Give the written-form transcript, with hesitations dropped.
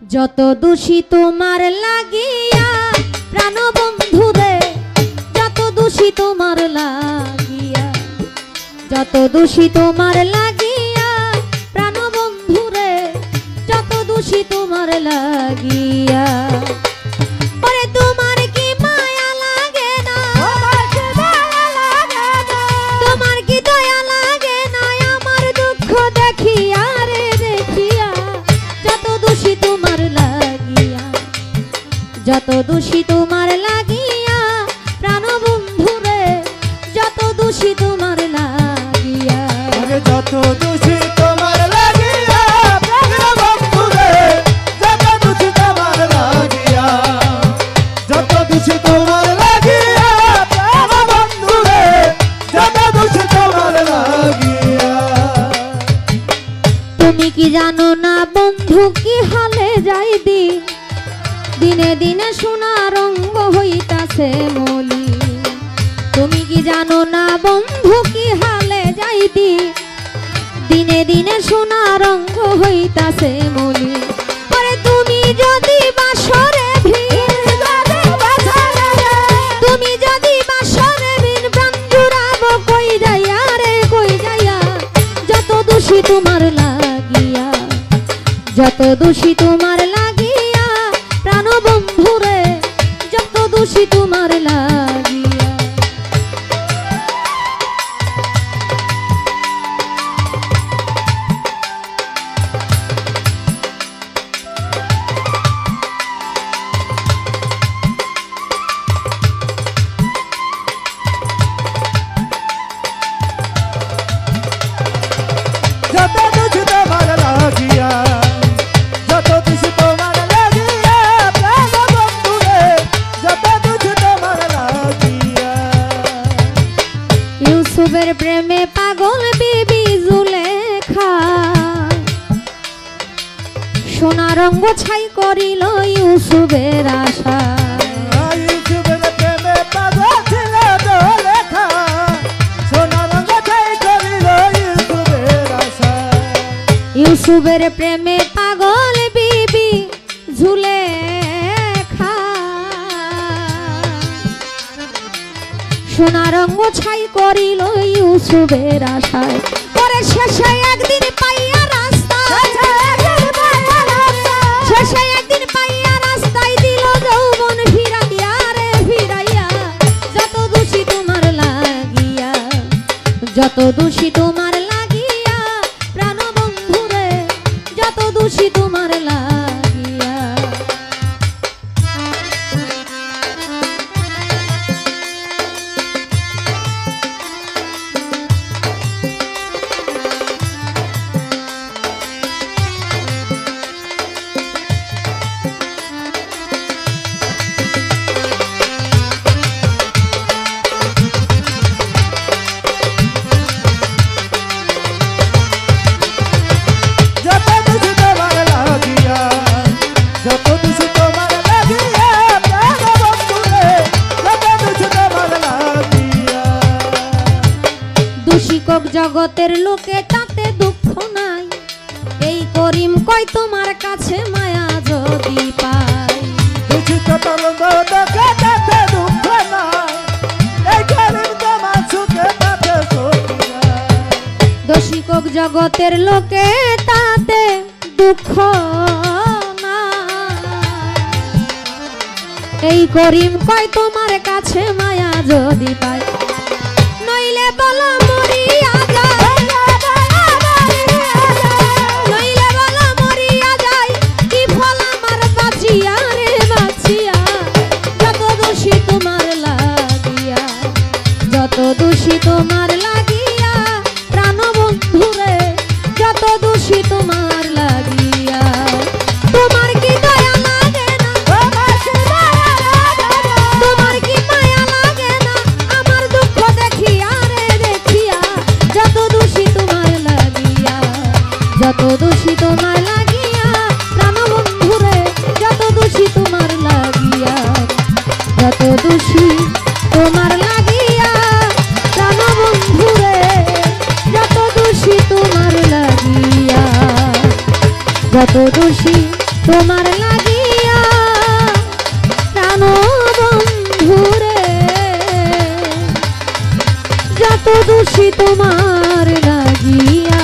যত দোষী তোমার লাগিয়া প্রাণ বন্ধু রে, যত দোষী তোমার লাগিয়া, যত দোষী তোমার লাগিয়া প্রাণ বন্ধু রে, যত দোষী তোমার লাগিয়া। ওরে তোমার কি মায়া লাগে না, তোমার কি দয়া লাগে না আমার দুঃখ দেখিয়া রে দেখিয়া, যত দোষী তোমার লাগিয়া, যত দোষী তোমার লাগিয়া প্রাণ বন্ধু রে, যত দোষী তোমার লাগিয়া, যত দোষী তোমার লাগিয়া প্রাণ বন্ধু রে, যত দোষী তোমার লাগিয়া, যত দোষী তোমার লাগিয়া প্রাণ বন্ধু রে, যত দোষী তোমার লাগিয়া। তুমি কি জানো না বন্ধু কি হালে যাই দিন, দিনে দিনে সোনা রঙ্গ হইতাছে মলি। তুমি কি জানো না বন্ধু কি হালে যাই দিন, দিনে দিনে সোনা রঙ্গ হইতাছে মলি। পরে তুমি যদি বাসরে ভিড়, তুমি যদি বাসরে ভিড় প্রাণ জুড়াবো কই যাইয়া রে কই যাইয়া, যত দোষী তোমার লাগিয়া, যত দোষী তোমার লাগিয়া প্রাণ বন্ধু রে, যত দোষী তোমার লাগিয়া। যত দোষী তোমার লাগিয়া, যত দোষী তোমার লাগিয়া প্রাণ বন্ধু রে, যত দোষী তোমার লাগিয়া। ইউসুফের প্রেমে পাগল বিবি জুলেখা, সোনা রঙ্গ ছাই করিল ইউসুফের আশা। ইউসুফের প্রেমে পাগল ছিল জুলেখা, সোনা রঙ ছাই করিল ইউসুফের আশা। ইউসুফের প্রেমে পাগল বিবি জুলেখা, সোনা রঙ্গ ছাই করিল ইউসুফের আশায়। পরে শেষে একদিন পাইয়া রাস্তা, শেষে একদিন পাইয়া রাস্তায় দিল যৌবন ফিরাইয়া রে ফিরাইয়া, যত দোষী তোমার লাগিয়া, যত দোষী তোমার লাগিয়া প্রাণ বন্ধু রে, যত দোষী তোমার লাগিয়া। যত দোষী তোমার লাগিয়া, যত দোষী তোমার লাগিয়া প্রাণ বন্ধু রে, যত দোষী তোমার লাগিয়া। দোষী কক জগতের লোকে তাতে দুঃখ নাই, এই করিম কয় তোমার কাছে মায়া যদি পাই। দোষী তরঙ্গ দেখে তাতে দুঃখ নাই, এই করিম তোমার সুখে তাতে সুখ নাই। দোষী কক জগতের লোকে তাতে দুঃখ নাই, এই করিম কয় তোমার কাছে মায়া যদি পাই। নইলে বলো মরিয়া যায়, নইলে বলো মরিয়া যায়, কি ফল আমার বাঁচিয়া রে বাঁচিয়া, যত দোষী তোমার লাগিয়া, যত দোষী তোমার লাগিয়া প্রাণ বন্ধু রে, যত দোষী তোমার লাগিয়া। তোমার কি দয়া লাগে না, তোমার কি মায়া লাগে না আমার দুঃখ দেখিয়া রে দেখিয়া, তোমার লাগিয়া প্রাণ বন্ধুরে যত দোষী তোমার লাগিয়া